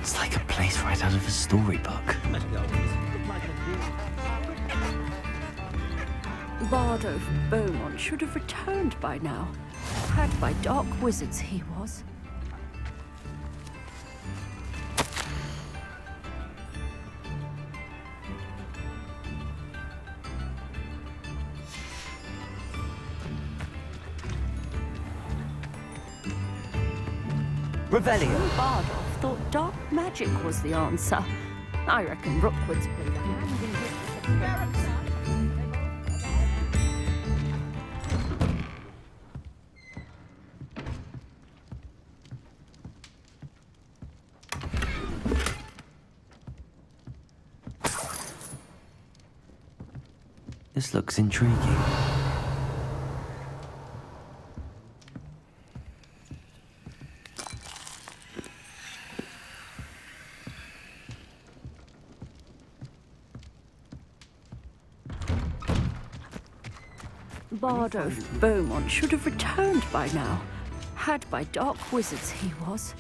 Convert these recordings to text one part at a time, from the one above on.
It's like a place right out of a storybook. Bardolph Beaumont should have returned by now. Had by dark wizards he was. Revelio! Bardolph thought dark magic was the answer. I reckon Rookwood's played a hand in his disappearance. This looks intriguing. Bardolph Beaumont should have returned by now. Had by dark wizards he was.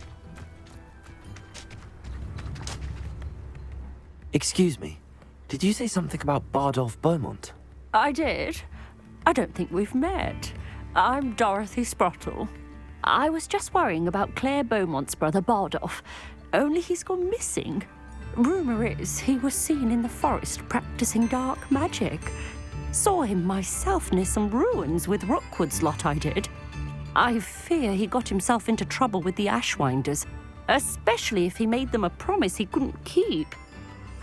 Excuse me, did you say something about Bardolph Beaumont? I did. I don't think we've met. I'm Dorothy Sprottle. I was just worrying about Claire Beaumont's brother Bardolph, only he's gone missing. Rumour is he was seen in the forest practicing dark magic. Saw him myself near some ruins with Rookwood's lot I did. I fear he got himself into trouble with the Ashwinders, especially if he made them a promise he couldn't keep.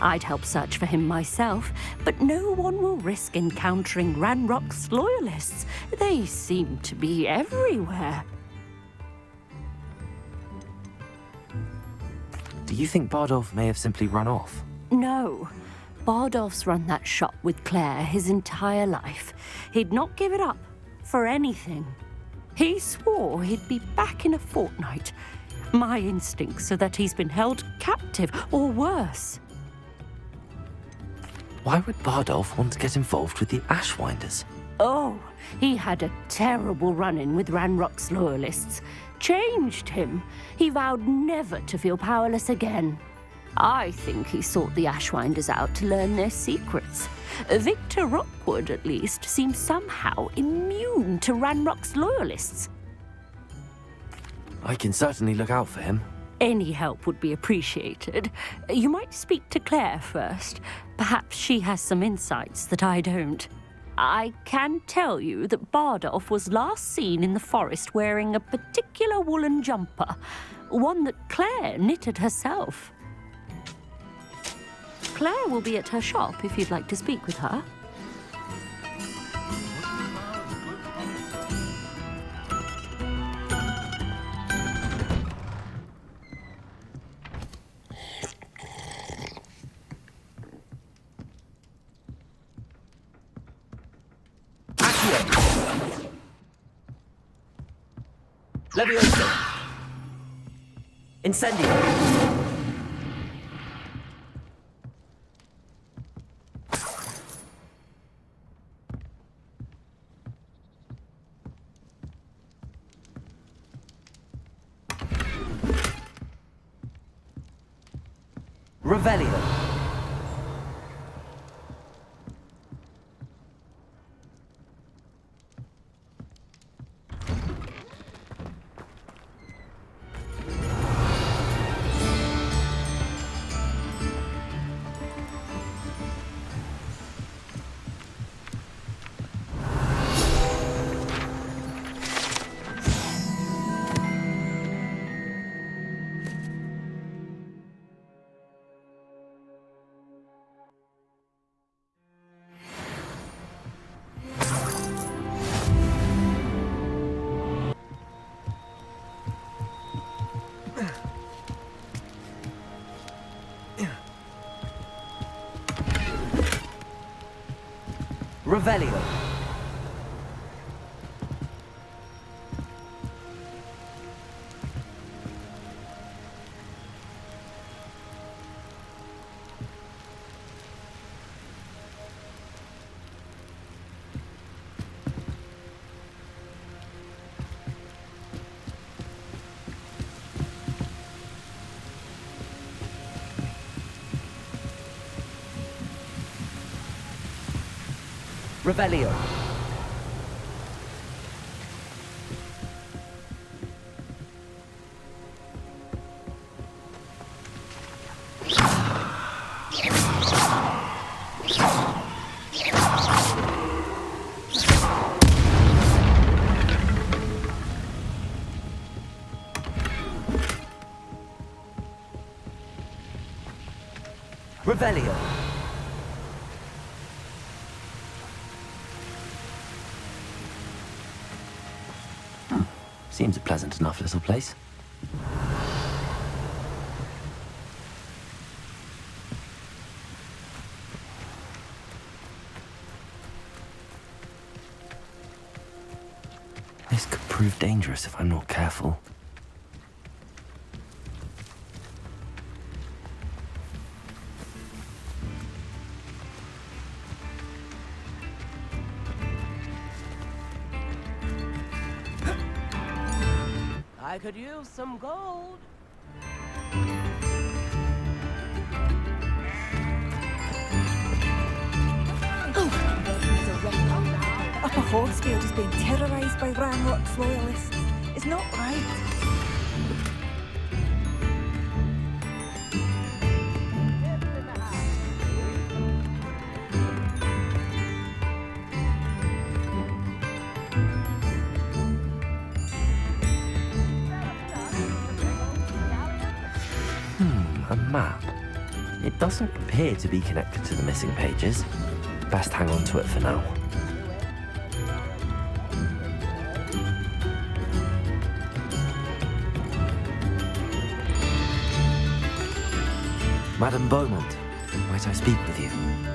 I'd help search for him myself, but no one will risk encountering Ranrock's loyalists. They seem to be everywhere. Do you think Bardolph may have simply run off? No. Bardolph's run that shop with Claire his entire life. He'd not give it up for anything. He swore he'd be back in a fortnight. My instincts are that he's been held captive, or worse. Why would Bardolph want to get involved with the Ashwinders? Oh, he had a terrible run-in with Ranrock's loyalists. Changed him. He vowed never to feel powerless again. I think he sought the Ashwinders out to learn their secrets. Victor Rookwood, at least, seems somehow immune to Ranrock's loyalists. I can certainly look out for him. Any help would be appreciated. You might speak to Claire first. Perhaps she has some insights that I don't. I can tell you that Bardolph was last seen in the forest wearing a particular woolen jumper, one that Claire knitted herself. Claire will be at her shop if you'd like to speak with her. Levioso! Incendio! Revelio! Revelio. Revelio. Revelio. Seems a pleasant enough little place. This could prove dangerous if I'm not careful. I could use some gold. Upper Hogsfield is being terrorised by Ranrock's loyalists. It's not right. A map. It doesn't appear to be connected to the missing pages. Best hang on to it for now. Madame Beaumont, might I speak with you?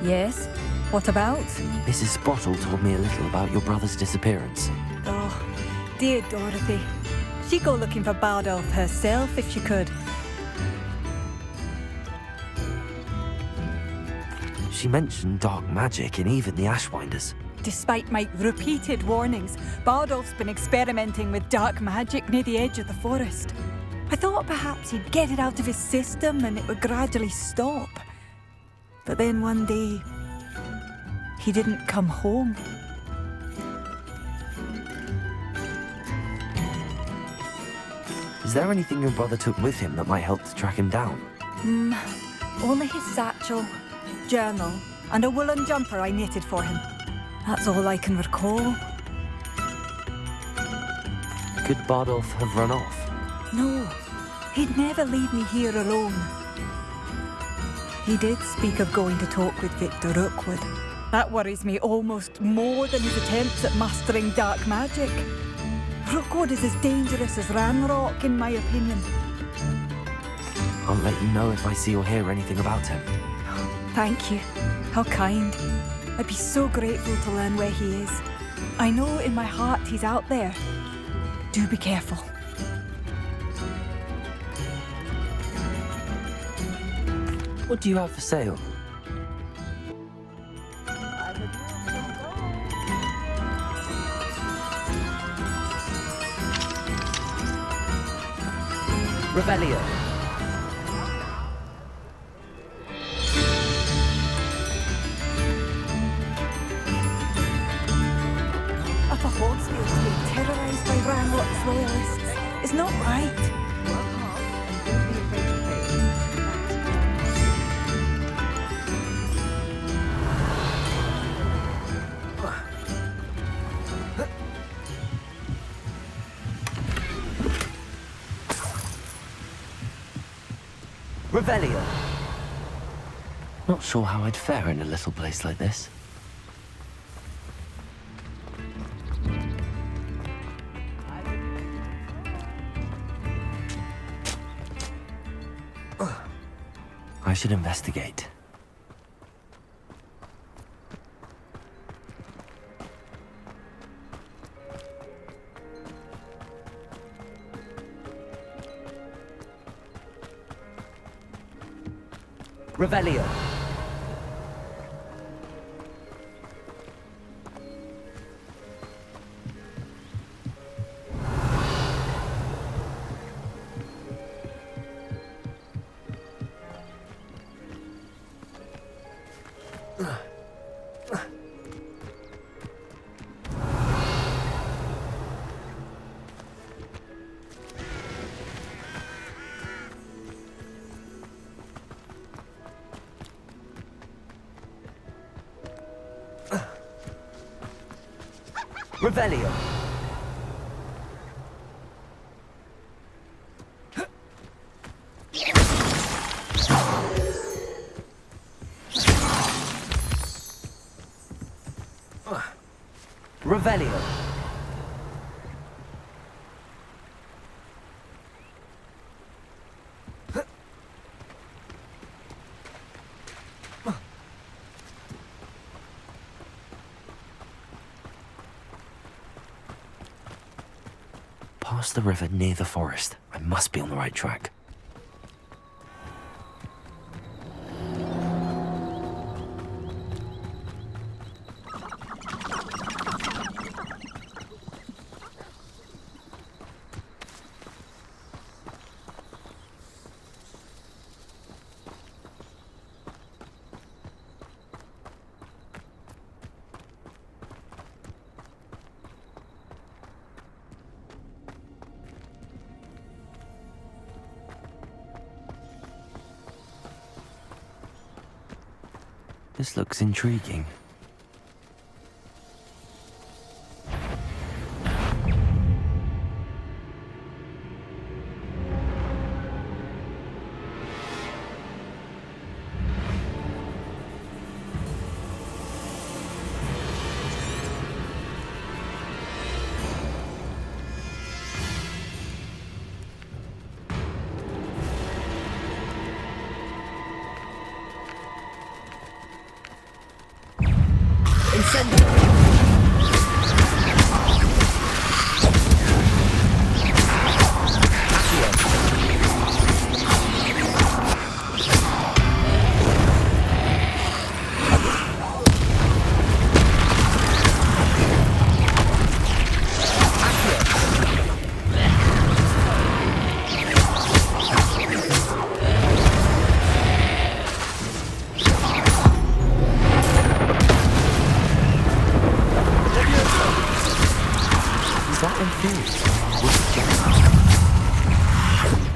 Yes? What about? Mrs. Sprottle told me a little about your brother's disappearance. Oh, dear Dorothy. She'd go looking for Bardolph herself if she could. She mentioned dark magic in even the Ashwinders. Despite my repeated warnings, Bardolph's been experimenting with dark magic near the edge of the forest. I thought perhaps he'd get it out of his system and it would gradually stop. But then one day, he didn't come home. Is there anything your brother took with him that might help to track him down? Only his satchel, journal, and a woolen jumper I knitted for him. That's all I can recall. Could Bardolph have run off? No, he'd never leave me here alone. He did speak of going to talk with Victor Rookwood. That worries me almost more than his attempts at mastering dark magic. Rookwood is as dangerous as Ranrock, in my opinion. I'll let you know if I see or hear anything about him. Thank you. How kind. I'd be so grateful to learn where he is. I know in my heart he's out there. Do be careful. What do you have for sale? Revelio. Upper Hogsfield's being terrorised by Ranrock's loyalists. It's not right. Revelio. Not sure how I'd fare in a little place like this. I should investigate. Revelio. Revelio. Revelio. Past the river near the forest. I must be on the right track. This looks intriguing.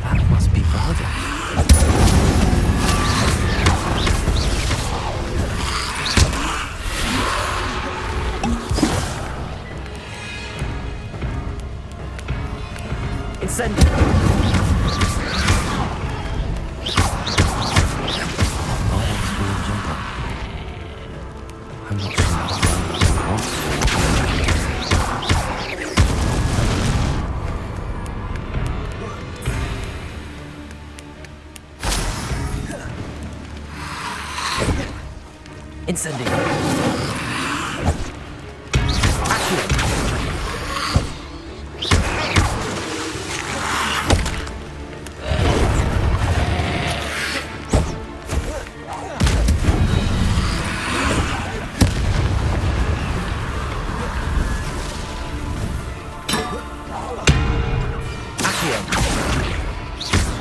That must be Varda. Incendio! I'm not sure. Incendio.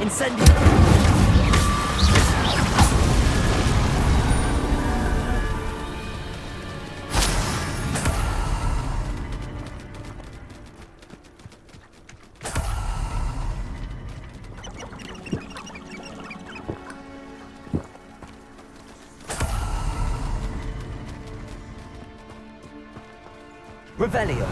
Incendio. Revelio.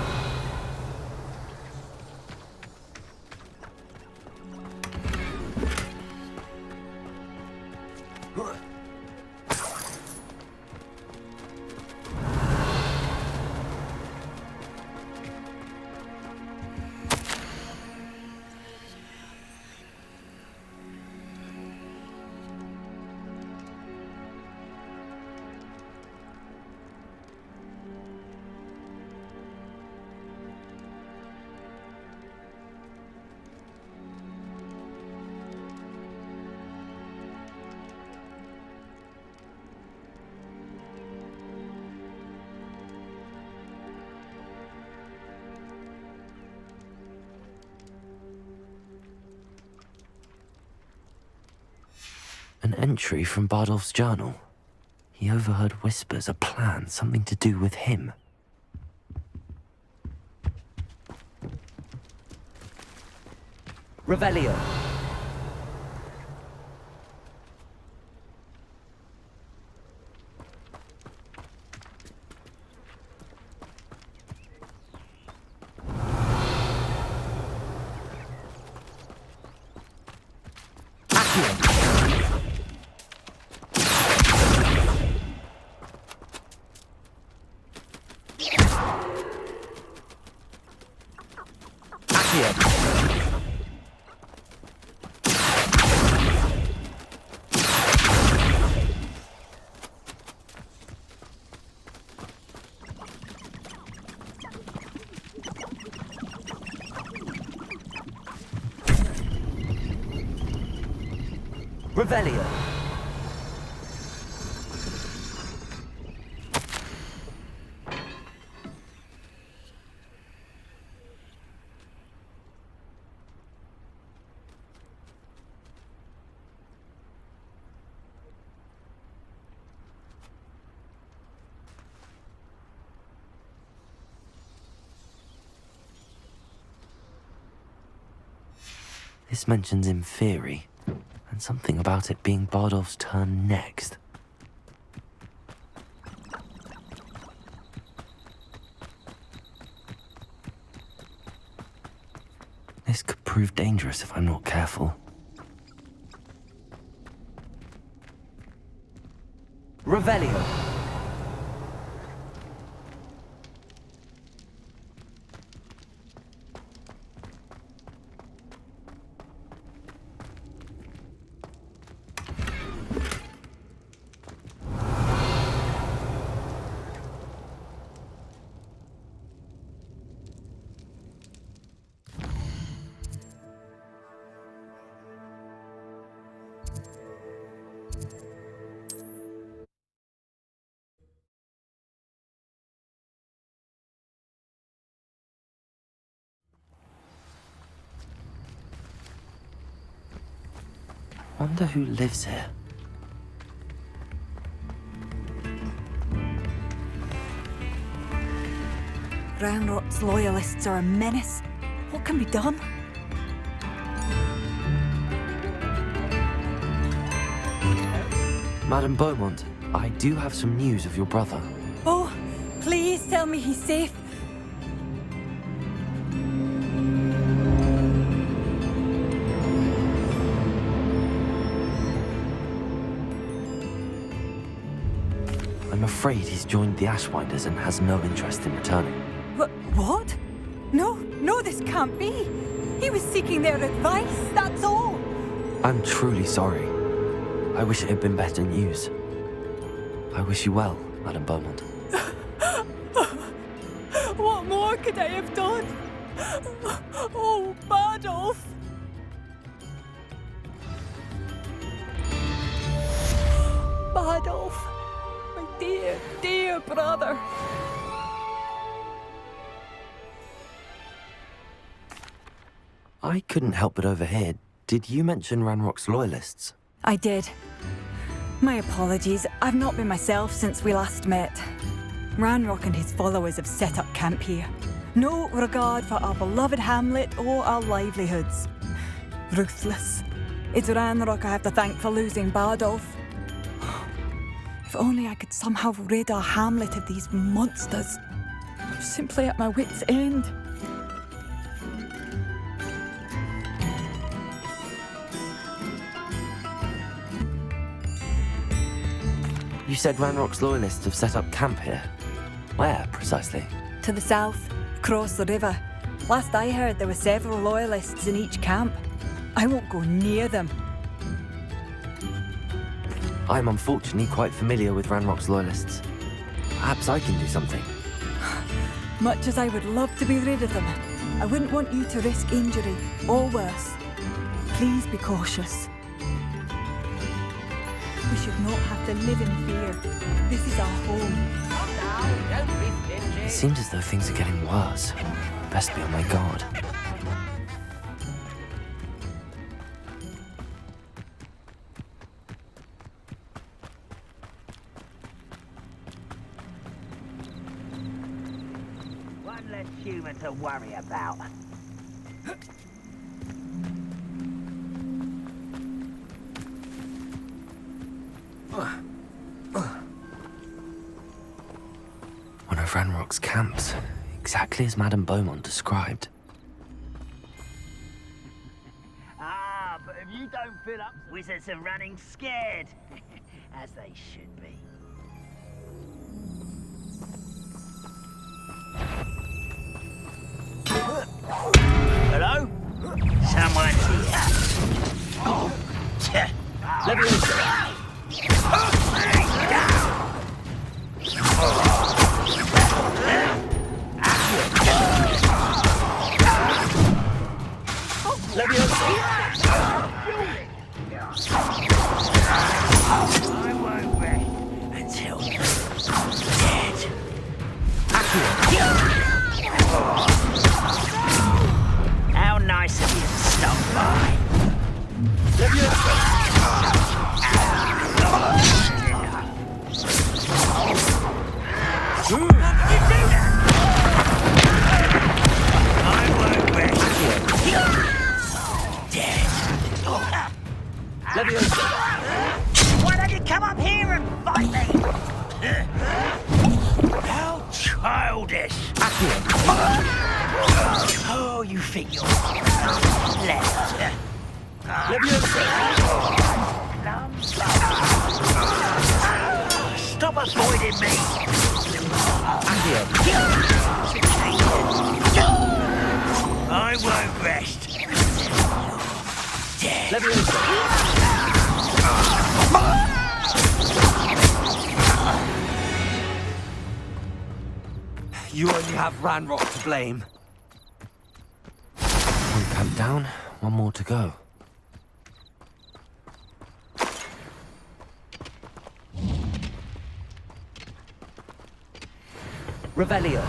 An entry from Bardolph's journal. He overheard whispers, a plan, something to do with him. Revelio. Accio. Accio. Revelio. This mentions Inferi, and something about it being Bardolph's turn next. This could prove dangerous if I'm not careful. Revelio. Wonder who lives here. Ranrock's loyalists are a menace. What can be done? Madame Beaumont, I do have some news of your brother. Oh, please tell me he's safe. I'm afraid he's joined the Ashwinders and has no interest in returning. What? No, this can't be. He was seeking their advice, that's all. I'm truly sorry. I wish it had been better news. I wish you well, Madame Beaumont. What more could I have done? Oh, Bardolph! Bardolph, my dear, dear brother. I couldn't help but overhear. Did you mention Ranrock's loyalists? I did. My apologies. I've not been myself since we last met. Ranrock and his followers have set up camp here. No regard for our beloved hamlet or our livelihoods. Ruthless. It's Ranrock I have to thank for losing Bardolph. If only I could somehow rid our hamlet of these monsters. I'm simply at my wit's end. You said Ranrock's loyalists have set up camp here. Where, precisely? To the south, across the river. Last I heard, there were several loyalists in each camp. I won't go near them. I'm unfortunately quite familiar with Ranrock's loyalists. Perhaps I can do something. Much as I would love to be rid of them, I wouldn't want you to risk injury, or worse. Please be cautious. We should not have to live in fear. This is our home. Come now, don't be stingy. It seems as though things are getting worse. Best be on my guard. One less human to worry about. One of Ranrock's camps, exactly as Madame Beaumont described. Ah, But if you don't fill up... Wizards are running scared. As they should be. Hello? Someone's here. I won't rest until you're dead. How nice of you to stop by. I won't rest. Dead. Why don't you come up here and fight me? How childish. Oh, you think you're left. Stop avoiding me. I won't rest. Dead. You only have Ranrock to blame. One camp down, one more to go. Revelio.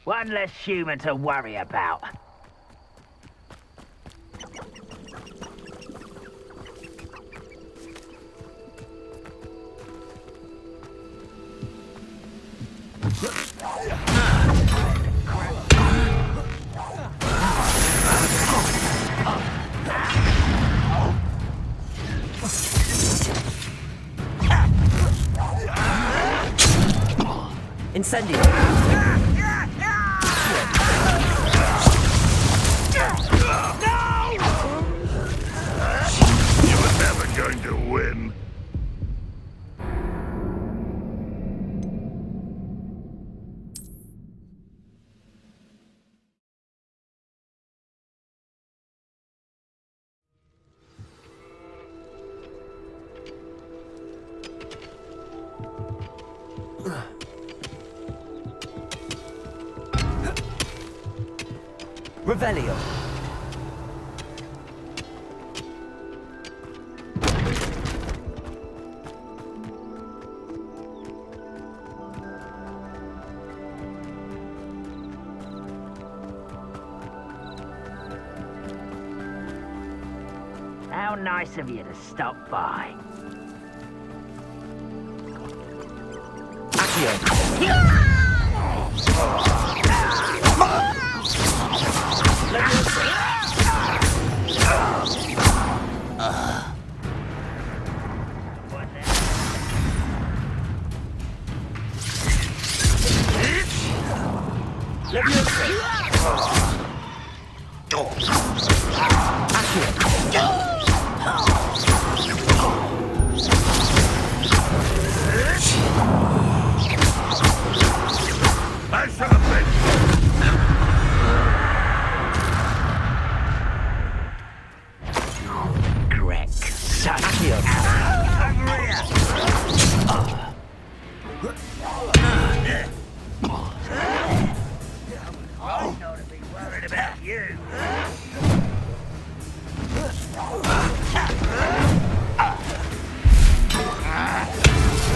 One less human to worry about. Incendio. Going to win. Revelio. How nice of you to stop by.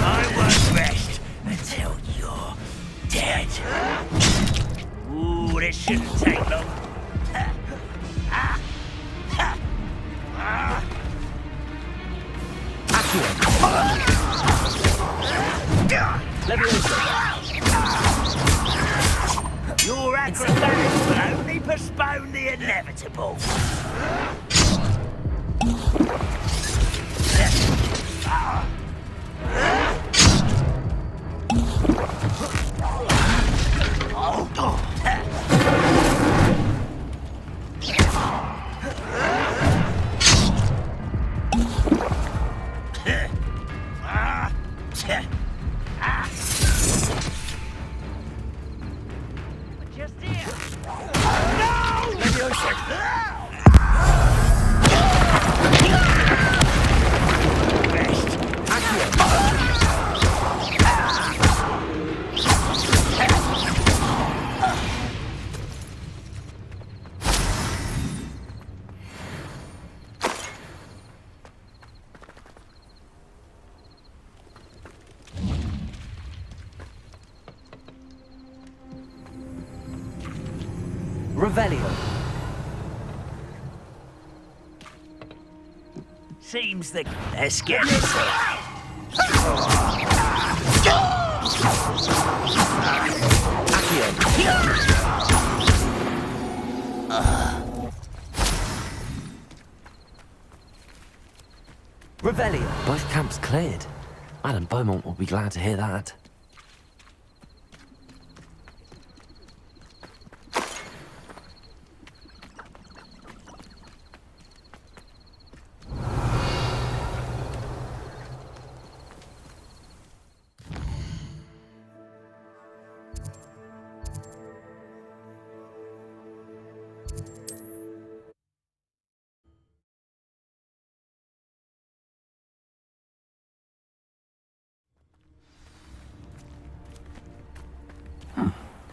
I won't rest until you're dead. shouldn't take long. Your acrobatics will only postpone the inevitable. Just here. Revelio. Seems the... Let's get this here. Revelio. Both camps cleared. Madame Beaumont will be glad to hear that.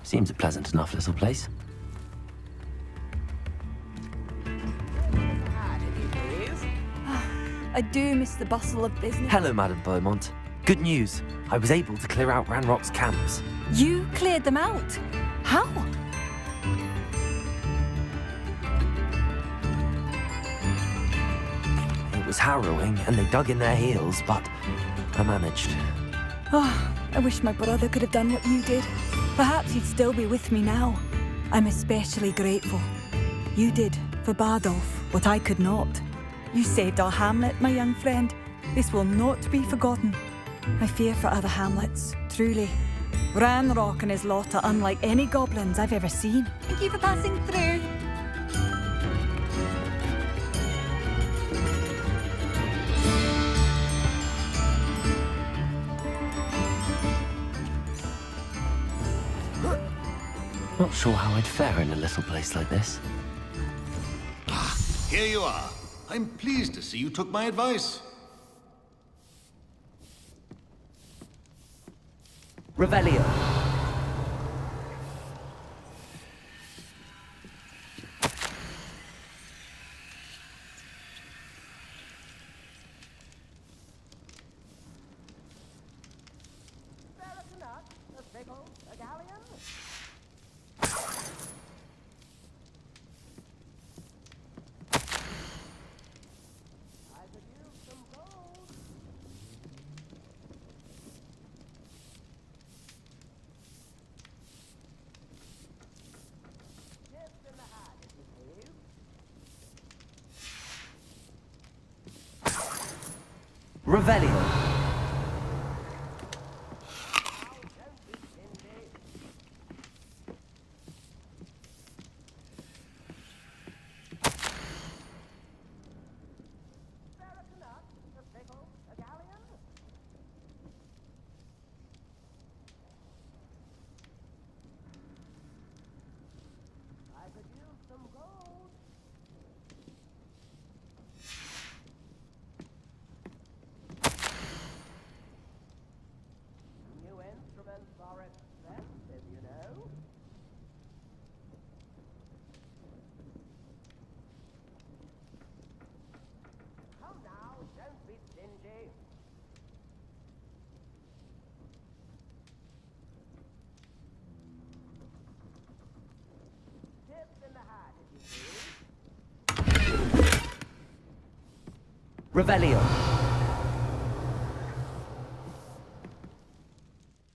Seems a pleasant enough little place. I do miss the bustle of business. Hello, Madame Beaumont. Good news. I was able to clear out Ranrock's camps. You cleared them out? How? It was harrowing, and they dug in their heels, but I managed. Oh, I wish my brother could have done what you did. Perhaps he'd still be with me now. I'm especially grateful. You did, for Bardolph, what I could not. You saved our hamlet, my young friend. This will not be forgotten. I fear for other hamlets, truly. Ranrock and his lot are unlike any goblins I've ever seen. Thank you for passing through. Not sure how I'd fare in a little place like this. Here you are. I'm pleased to see you took my advice. Revelio. Revelio. Revelio.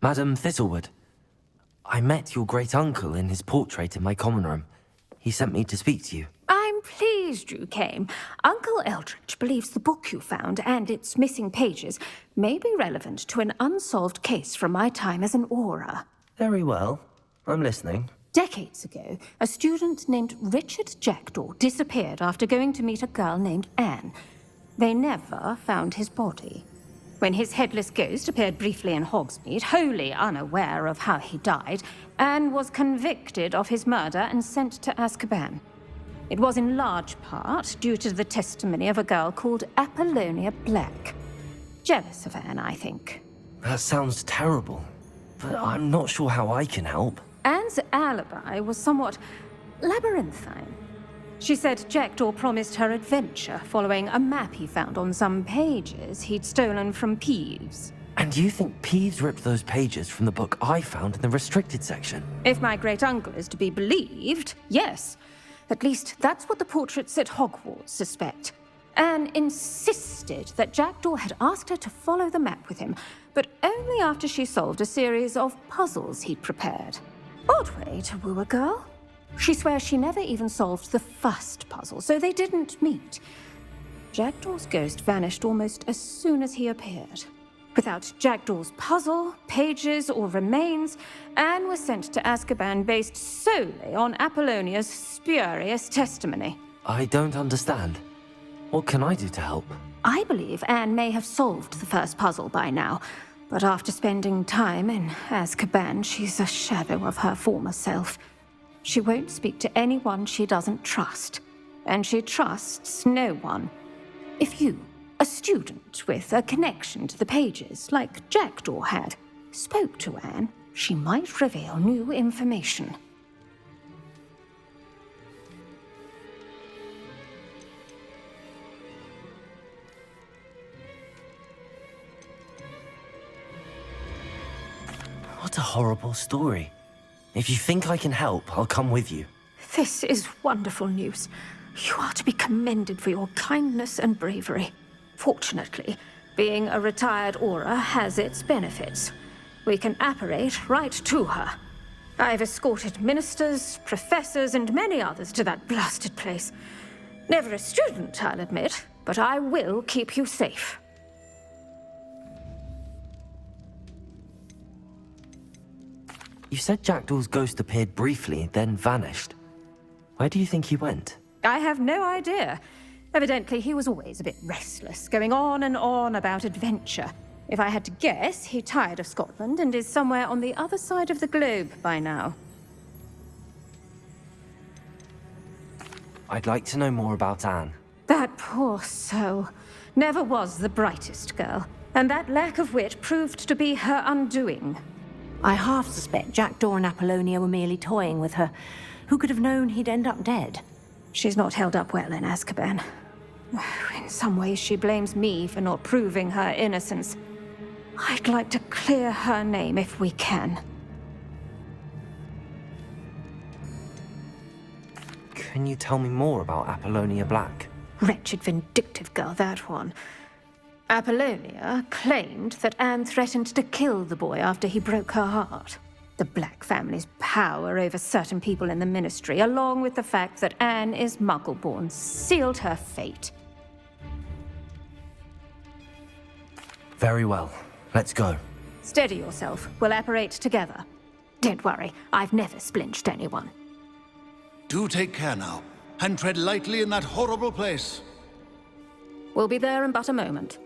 Madam Thistlewood, I met your great-uncle in his portrait in my common room. He sent me to speak to you. I'm pleased you came. Uncle Eldridge believes the book you found and its missing pages may be relevant to an unsolved case from my time as an Auror. Very well. I'm listening. Decades ago, a student named Richard Jackdaw disappeared after going to meet a girl named Anne. They never found his body. When his headless ghost appeared briefly in Hogsmeade, wholly unaware of how he died, Anne was convicted of his murder and sent to Azkaban. It was in large part due to the testimony of a girl called Apollonia Black. Jealous of Anne, I think. That sounds terrible, but I'm not sure how I can help. Anne's alibi was somewhat labyrinthine. She said Jackdaw promised her adventure following a map he found on some pages he'd stolen from Peeves. And you think Peeves ripped those pages from the book I found in the restricted section? If my great-uncle is to be believed, yes. At least that's what the portraits at Hogwarts suspect. Anne insisted that Jackdaw had asked her to follow the map with him, but only after she solved a series of puzzles he'd prepared. Odd way to woo a girl. She swears she never even solved the first puzzle, so they didn't meet. Jackdaw's ghost vanished almost as soon as he appeared. Without Jackdaw's puzzle, pages, or remains, Anne was sent to Azkaban based solely on Apollonia's spurious testimony. I don't understand. What can I do to help? I believe Anne may have solved the first puzzle by now, but after spending time in Azkaban, she's a shadow of her former self. She won't speak to anyone she doesn't trust, and she trusts no one. If you, a student with a connection to the pages, like Jackdaw had, spoke to Anne, she might reveal new information. What a horrible story. If you think I can help, I'll come with you. This is wonderful news. You are to be commended for your kindness and bravery. Fortunately, being a retired Auror has its benefits. We can apparate right to her. I've escorted ministers, professors, and many others to that blasted place. Never a student, I'll admit, but I will keep you safe. You said Jackdaw's ghost appeared briefly, then vanished. Where do you think he went? I have no idea. Evidently, he was always a bit restless, going on and on about adventure. If I had to guess, he tired of Scotland and is somewhere on the other side of the globe by now. I'd like to know more about Anne. That poor soul. Never was the brightest girl, and that lack of wit proved to be her undoing. I half suspect Jackdaw and Apollonia were merely toying with her. Who could have known he'd end up dead? She's not held up well in Azkaban. In some ways, she blames me for not proving her innocence. I'd like to clear her name if we can. Can you tell me more about Apollonia Black? Wretched, vindictive girl, that one. Apollonia claimed that Anne threatened to kill the boy after he broke her heart. The Black family's power over certain people in the Ministry, along with the fact that Anne is Muggle-born, sealed her fate. Very well. Let's go. Steady yourself. We'll apparate together. Don't worry, I've never splinched anyone. Do take care now, and tread lightly in that horrible place. We'll be there in but a moment.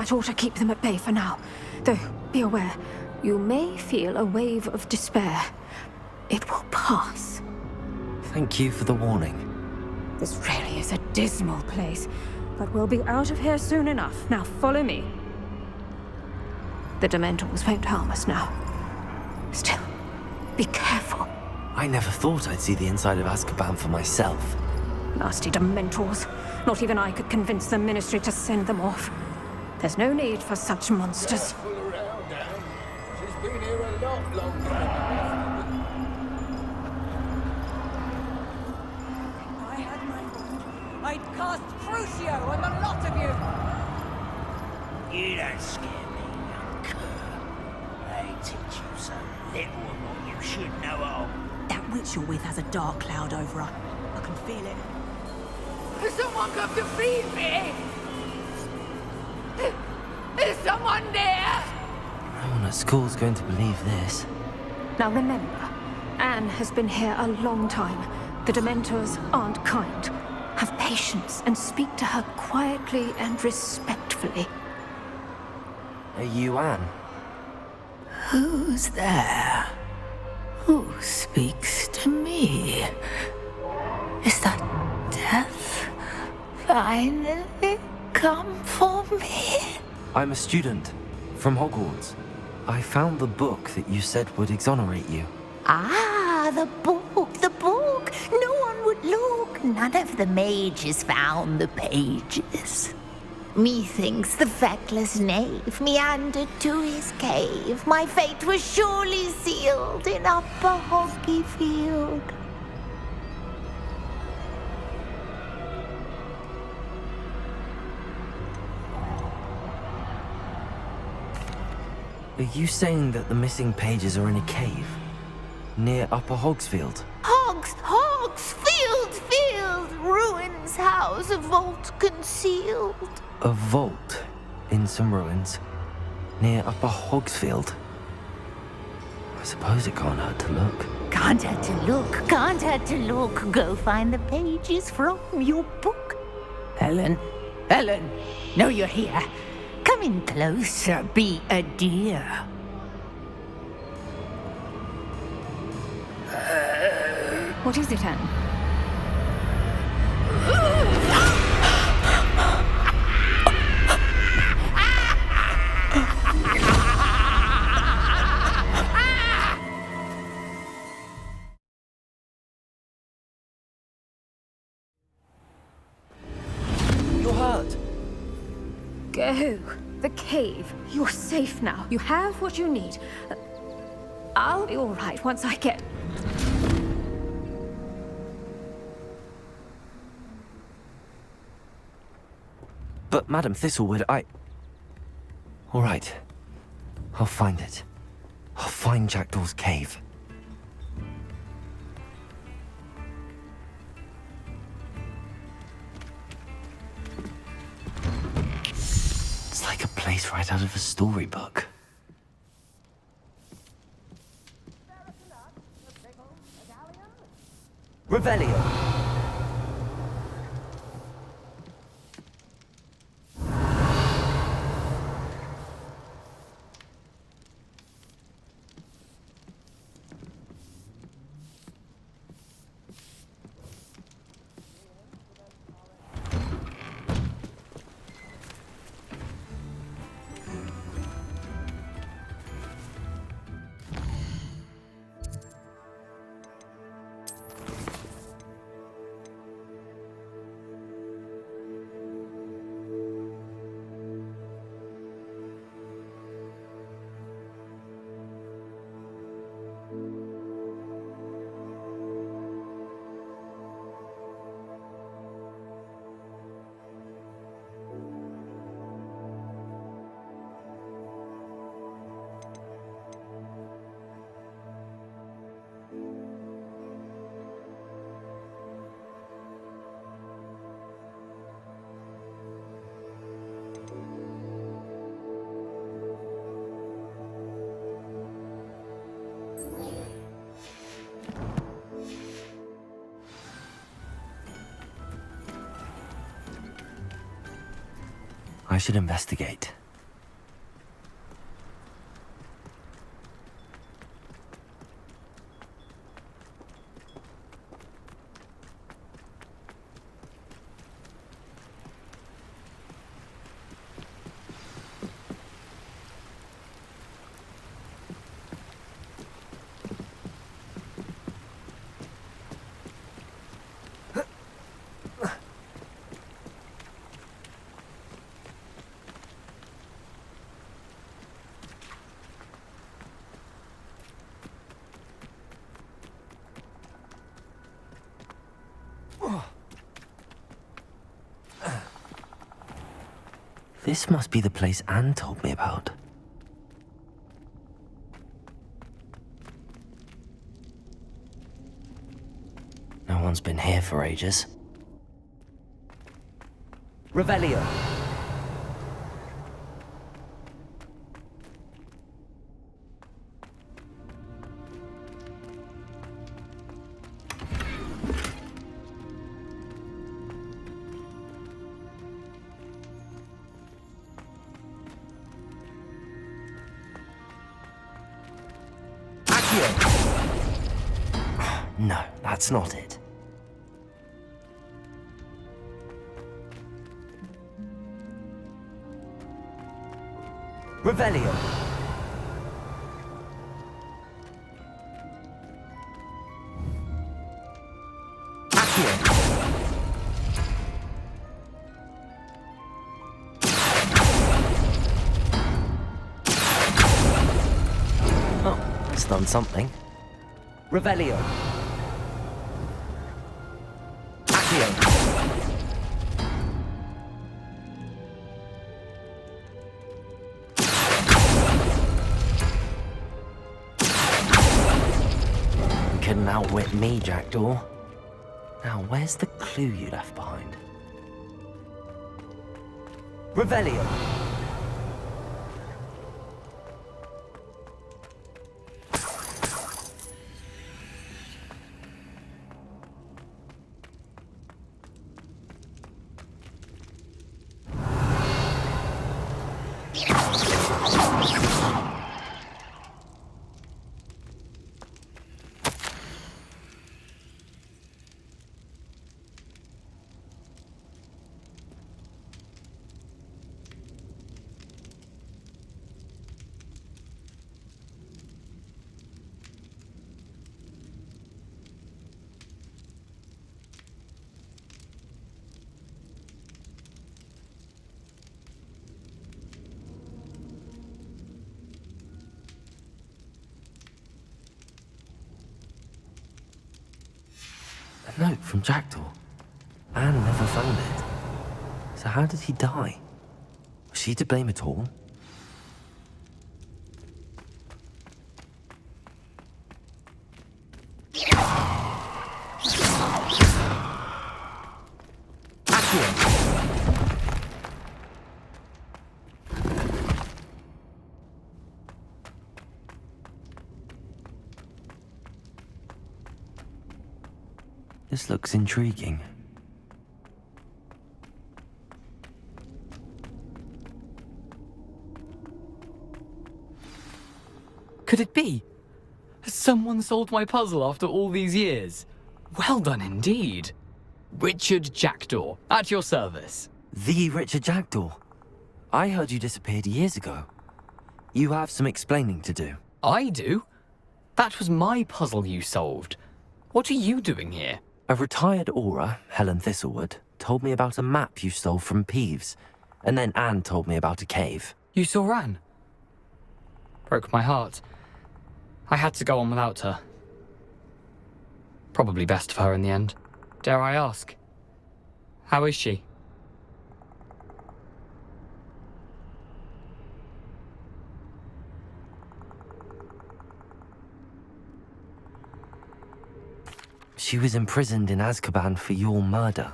That ought to keep them at bay for now. Though, be aware, you may feel a wave of despair. It will pass. Thank you for the warning. This really is a dismal place, but we'll be out of here soon enough. Now follow me. The Dementors won't harm us now. Still, be careful. I never thought I'd see the inside of Azkaban for myself. Nasty Dementors. Not even I could convince the Ministry to send them off. There's no need for such monsters. Careful around, Anne. She's been here a lot longer. I had my way. I'd cast Crucio on the lot of you. You don't scare me, young cur. They teach you so little of what you should know of. That witch you're with has a dark cloud over her. I can feel it. Someone come to feed me! Is someone there? No one at school's going to believe this. Now remember, Anne has been here a long time. The Dementors aren't kind. Have patience and speak to her quietly and respectfully. Are you Anne? Who's there? Who speaks to me? Is that death finally come for me? I'm a student from Hogwarts. I found the book that you said would exonerate you. Ah, the book, the book. No one would look. None of the mages found the pages. Methinks the feckless knave meandered to his cave. My fate was surely sealed in Upper Hoggyfield. Are you saying that the missing pages are in a cave? Near Upper Hogsfield? Field, ruins house, a vault concealed. A vault in some ruins near Upper Hogsfield? I suppose it can't hurt to look. Can't hurt to look. Go find the pages from your book. Ellen, know you're here. Come in closer, be a dear. What is it, Anne? You're hurt. Go. The cave. You're safe now. You have what you need. I'll be all right once I get... But Madam Thistlewood, all right. I'll find it. I'll find Jackdaw's cave. It's like a place right out of a storybook. Revelio. I should investigate. This must be the place Anne told me about. No one's been here for ages. Revelio. No, that's not it. Revelio. Oh, it's done something. Revelio. Accio. You couldn't outwit me, Jackdaw. Now, where's the clue you left behind? Revelio. A note from Jackdaw. Anne never found it. So how did he die? Was she to blame at all? This looks intriguing. Could it be? Has someone solved my puzzle after all these years? Well done indeed. Richard Jackdaw, at your service. The Richard Jackdaw. I heard you disappeared years ago. You have some explaining to do. I do? That was my puzzle you solved. What are you doing here? A retired Aura, Helen Thistlewood, told me about a map you stole from Peeves, and then Anne told me about a cave. You saw Anne? Broke my heart. I had to go on without her. Probably best for her in the end. Dare I ask? How is she? She was imprisoned in Azkaban for your murder.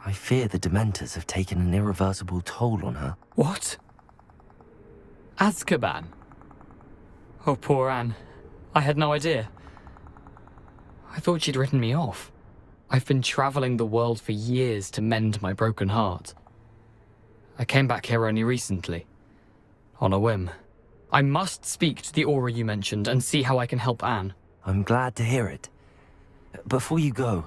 I fear the Dementors have taken an irreversible toll on her. What? Azkaban? Oh, poor Anne. I had no idea. I thought she'd written me off. I've been traveling the world for years to mend my broken heart. I came back here only recently. On a whim. I must speak to the Aura you mentioned and see how I can help Anne. I'm glad to hear it. Before you go,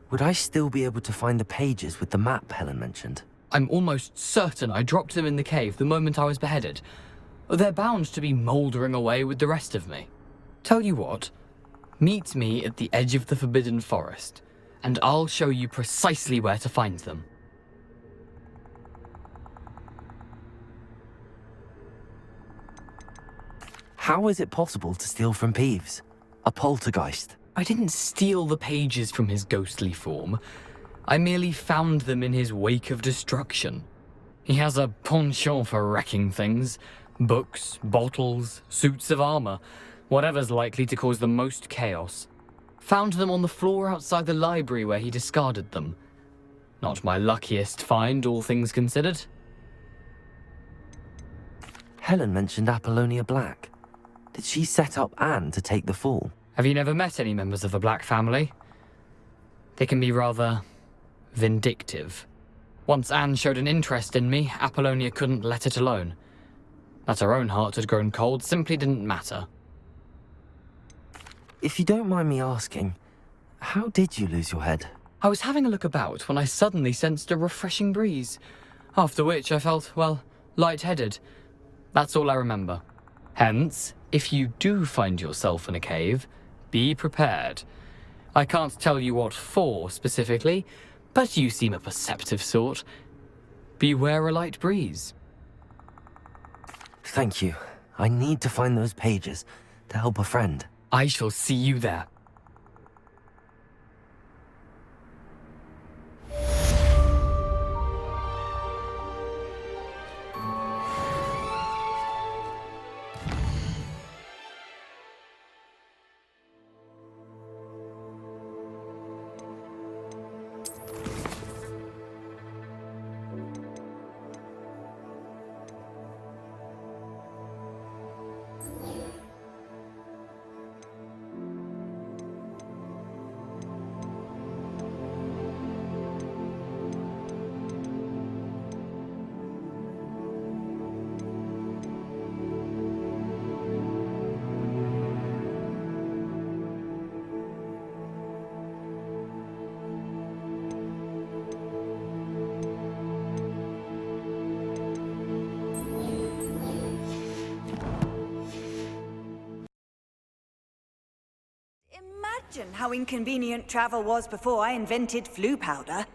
would I still be able to find the pages with the map Helen mentioned? I'm almost certain I dropped them in the cave the moment I was beheaded. They're bound to be mouldering away with the rest of me. Tell you what, meet me at the edge of the Forbidden Forest, and I'll show you precisely where to find them. How is it possible to steal from Peeves? A poltergeist? I didn't steal the pages from his ghostly form. I merely found them in his wake of destruction. He has a penchant for wrecking things. Books, bottles, suits of armor, whatever's likely to cause the most chaos. Found them on the floor outside the library where he discarded them. Not my luckiest find, all things considered. Helen mentioned Apollonia Black. Did she set up Anne to take the fall? Have you never met any members of the Black family? They can be rather vindictive. Once Anne showed an interest in me, Apollonia couldn't let it alone. That her own heart had grown cold simply didn't matter. If you don't mind me asking, how did you lose your head? I was having a look about when I suddenly sensed a refreshing breeze, after which I felt, well, lightheaded. That's all I remember. Hence, if you do find yourself in a cave, be prepared. I can't tell you what for specifically, but you seem a perceptive sort. Beware a light breeze. Thank you. I need to find those pages to help a friend. I shall see you there. Imagine how inconvenient travel was before I invented flu powder.